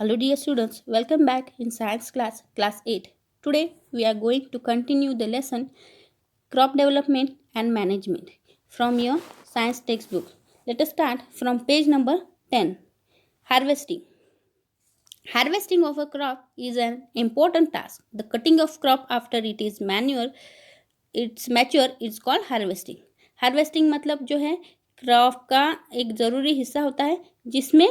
Hello dear students, welcome back in science class 8. Today we are going to continue the lesson crop development and management from your science textbook. Let us start from page number 10. Harvesting. Harvesting of a crop is an important task. The cutting of crop after it is it's mature is called harvesting. Harvesting मतलब जो है crop का एक ज़रूरी हिस्सा होता है जिसमें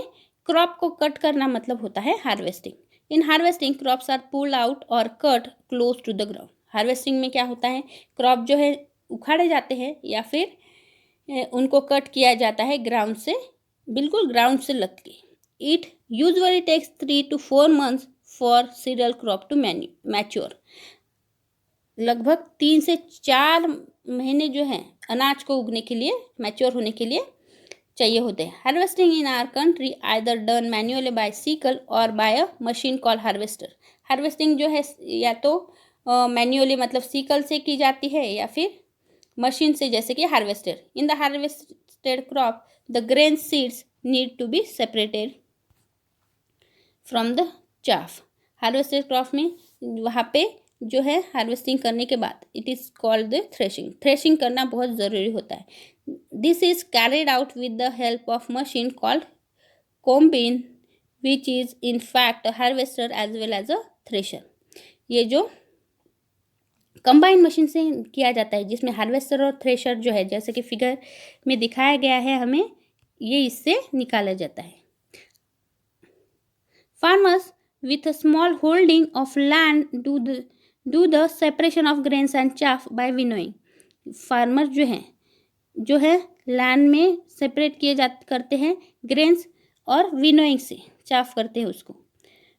क्रॉप को कट करना मतलब होता है harvesting. In harvesting crops are pull out और cut close to the ground. Harvesting में क्या होता है, क्रॉप जो है उखाड़े जाते हैं या फिर उनको कट किया जाता है ग्राउंड से, बिल्कुल ग्राउंड से लग के. It usually takes 3 to 4 months for cereal crop to mature. लगभग 3 से 4 महीने जो है अनाज को उगने के लिए, मैच्योर होने के लिए चाहिए होते हैं. Harvesting in our country either done manually by sickle और by a machine call harvester. Harvesting जो है या तो मैन्युअली मतलब सिकल से की जाती है या फिर मशीन से, जैसे कि harvester. In the harvested crop the grain seeds need to be separated from the chaff. Harvested crop में वहाँ पे जो है हार्वेस्टिंग करने के बाद it is called the threshing. Threshing करना बहुत ज़रूरी होता है. This is carried out with the help of machine called combine which is in fact harvester as well as a thresher. ये जो कंबाइन मशीन से किया जाता है जिसमें हार्वेस्टर और थ्रेशर जो है, जैसे कि फिगर में दिखाया गया है, हमें ये इससे निकाला जाता है. Farmers with a small holding of land do the separation of grains and chaff by winnowing. Farmer जो है लैंड में सेपरेट करते हैं ग्रेन्स और विनोइंग से चाफ करते हैं उसको.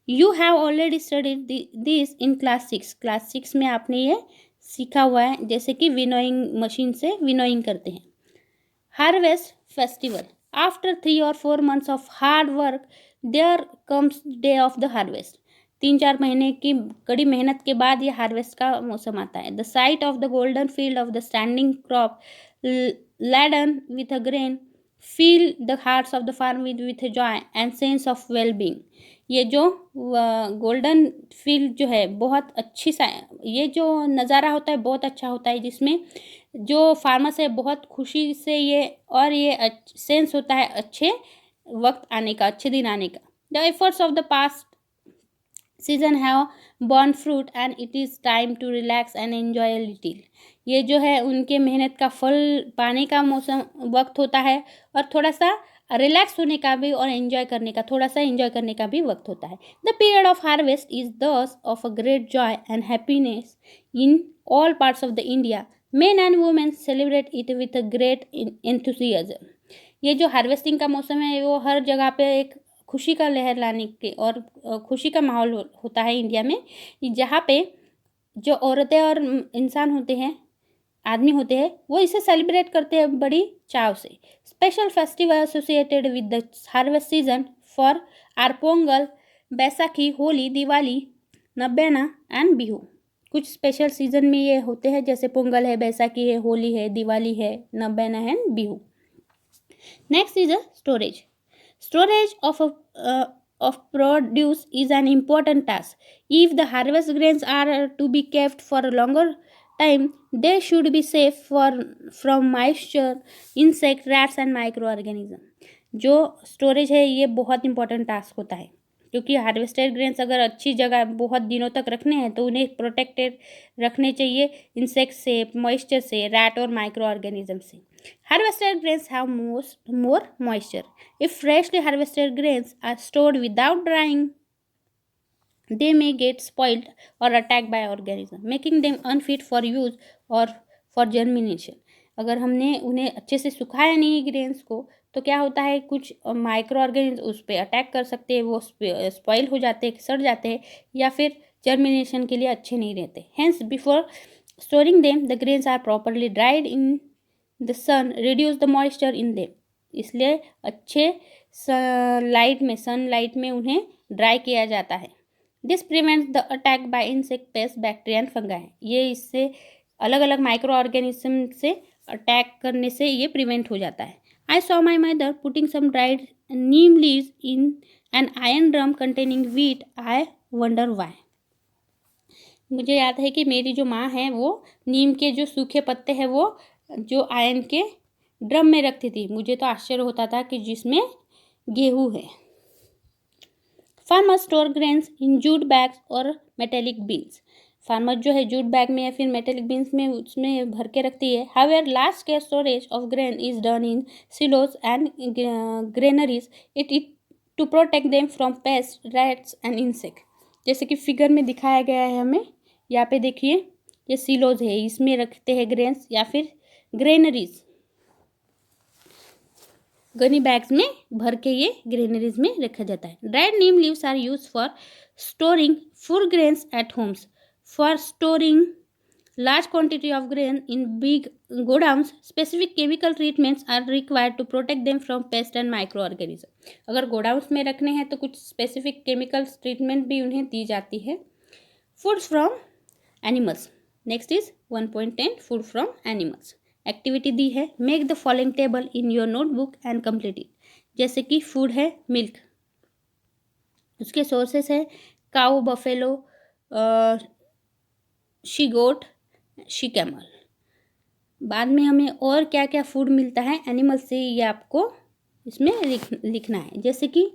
You have already studied this in class 6 में आपने ये सीखा हुआ है, जैसे कि विनोइंग मशीन से विनोइंग करते हैं. Harvest festival. After 3 or 4 months of hard work there comes day of the harvest. 3-4 महीने की कड़ी मेहनत के बाद ये हार्वेस्ट का मौसम आता है. The sight of the golden field of the standing crop laden with a grain feel the hearts of the farm with joy and sense of well being. ये जो गोल्डन फील्ड जो है बहुत अच्छी सा, ये जो नज़ारा होता है बहुत अच्छा होता है, जिसमें जो फार्मर्स है बहुत खुशी से ये सेंस होता है अच्छे वक्त आने का, अच्छे दिन आने का. The efforts of the past season have borne fruit and it is time to relax and enjoy a little. ये जो है उनके मेहनत का फल पाने का मौसम वक्त होता है और थोड़ा सा रिलैक्स होने का भी और एंजॉय करने का, थोड़ा सा एंजॉय करने का भी वक्त होता है. The period of harvest is thus of a great joy and happiness in all parts of the India. Men and women celebrate it with a great enthusiasm. ये जो हार्वेस्टिंग का मौसम है वो हर जगह पे एक खुशी का लहर लाने के और खुशी का माहौल होता है इंडिया में, जहाँ पे जो औरतें और इंसान होते हैं, आदमी होते हैं, वो इसे सेलिब्रेट करते हैं बड़ी चाव से. Special festival associated with the harvest season for are Pongal, Baisakhi, Holi, Diwali, Nabanna and Bihu. कुछ स्पेशल सीजन में ये होते हैं, जैसे पोंगल है, बैसाखी है, होली है, दिवाली है, Nabanna and Bihu. Next is a storage. Storage of produce is an important task. If the harvest grains are to be kept for a longer time, they should be safe from moisture, insect, rats and microorganism. जो storage है ये बहुत important task होता है, क्योंकि harvested grains अगर अच्छी जगह बहुत दिनों तक रखने हैं तो उन्हें प्रोटेक्टेड रखने चाहिए इंसेक्ट से, मॉइस्चर से, रैट और माइक्रो ऑर्गेनिज्म से. Harvested grains have more moisture. If freshly harvested grains are stored without drying, they may get spoiled or attacked by organisms, making them unfit for use or for germination. अगर हमने उन्हें अच्छे से सुखाया नहीं grains को तो क्या होता है, कुछ माइक्रो ऑर्गेनिज्म उस पर अटैक कर सकते हैं, वो स्पॉइल हो जाते हैं, सड़ जाते हैं या फिर जर्मिनेशन के लिए अच्छे नहीं रहते. Hence before storing them the grains are properly dried in the sun reduce the moisture in them. इसलिए अच्छे सनलाइट में उन्हें ड्राई किया जाता है. This prevents the attack by insect, pest, bacteria and fungi. ये इससे अलग अलग माइक्रो ऑर्गेनिज्म से अटैक करने से ये प्रिवेंट हो जाता है. I saw my mother putting some dried neem leaves in an iron drum containing wheat. I wonder why. मुझे याद है कि मेरी जो माँ है वो नीम के जो सूखे पत्ते हैं वो जो आयरन के ड्रम में रखती थी। मुझे तो आश्चर्य होता था कि जिसमें गेहूँ है। Farmer store grains in jute bags और मेटेलिक बीन्स। फार्मर जो है जूट बैग में या फिर मेटेलिक बीन्स में उसमें भर के रखती है। However large scale storage of grain is done in silos and granaries it to protect them from pest, rats and insect. जैसे कि फिगर में दिखाया गया है हमें, यहाँ पे देखिए ये सिलोज है, इसमें रखते हैं ग्रेन्स या फिर ग्रेनरीज, गनी बैग्स में भर के ये ग्रेनरीज में रखा जाता है। Dried neem leaves are use for storing food grains at homes. For storing large quantity of grain in big godowns, specific chemical treatments are required to protect them from pests and microorganisms. अगर godowns में रखने हैं तो कुछ specific chemicals treatment भी उन्हें दी जाती है। Foods from animals. Next is 1.10 food from animals. Activity दी है, make the following table in your notebook and complete it. जैसे कि फूड है मिल्क, उसके सोर्सेस है cow, buffalo, she goat, she camel. बाद में हमें और क्या क्या फूड मिलता है एनिमल से ये आपको इसमें लिखना है। जैसे कि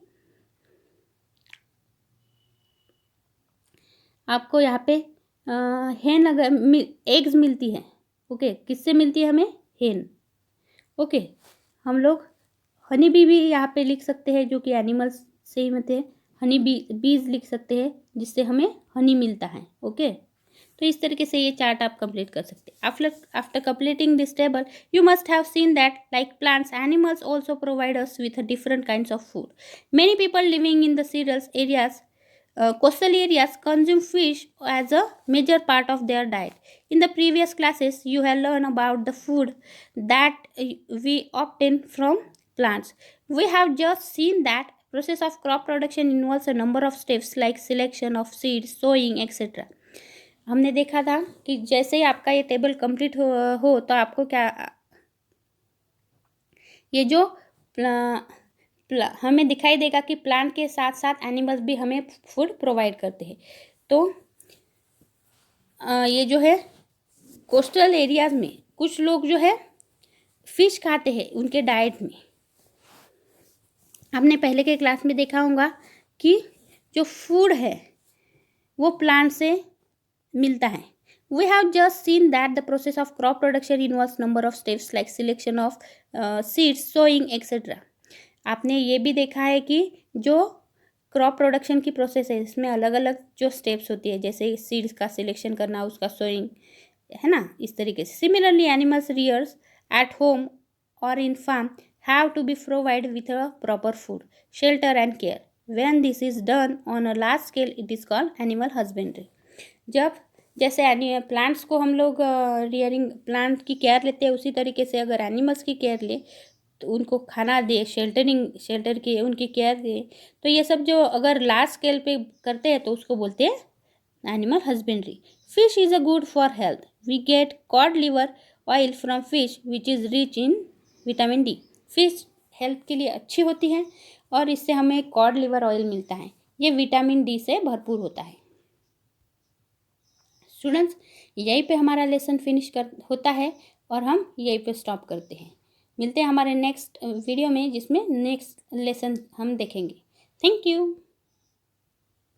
आपको यहाँ पे हेन अगर एग्स मिलती है, ओके, किससे मिलती है हमें? हेन। ओके, हम लोग हनी बी भी यहाँ पे लिख सकते हैं जो कि एनिमल्स से ही मिलते हैं। हनी बीज लिख सकते हैं जिससे हमें हनी मिलता है। ओके, तो इस तरीके से ये चार्ट आप कंप्लीट कर सकते हैं। After completing this table you must have seen that like plants animals also provide us with different kinds of food. Many people living in the cereals areas, coastal areas consume fish as a major part of their diet. In the previous classes you have learned about the food that we obtain from plants. We have just seen that process of crop production involves a number of steps like selection of seeds, sowing, etc. हमने देखा था कि जैसे ही आपका ये table complete हो तो आपको क्या, ये जो हमें दिखाई देगा कि प्लांट के साथ साथ एनिमल्स भी हमें फूड प्रोवाइड करते हैं। तो ये जो है कोस्टल एरियाज में कुछ लोग जो है फिश खाते हैं उनके डाइट में। आपने पहले के क्लास में देखा होगा कि जो फूड है वो प्लांट से मिलता है। We have just seen that the process of crop production involves number of steps like selection of seeds, sowing, etc. आपने ये भी देखा है कि जो क्रॉप प्रोडक्शन की प्रोसेस है इसमें अलग अलग जो स्टेप्स होती है, जैसे सीड्स का सिलेक्शन करना, उसका सोइंग, है ना, इस तरीके से। Similarly animals rears at home और in farm have to be provide with a proper food, shelter and care. When this is done on a large scale it is called animal husbandry. जब जैसे plants को हम लोग rearing plant की care लेते हैं, उसी तरीके से अगर एनिमल्स की केयर ले तो उनको खाना दे, शेल्टर की उनकी केयर दे, तो ये सब जो अगर लार्ज स्केल पे करते हैं तो उसको बोलते हैं animal husbandry. Fish is a good for health. We get cod liver oil from fish which is rich in vitamin D. Fish health के लिए अच्छी होती है और इससे हमें कॉड लिवर ऑयल मिलता है, ये विटामिन डी से भरपूर होता है। स्टूडेंट्स, यहीं पे हमारा लेसन फिनिश होता है और हम यहीं पे स्टॉप करते हैं। मिलते हैं हमारे नेक्स्ट वीडियो में जिसमें नेक्स्ट लेसन हम देखेंगे। Thank you.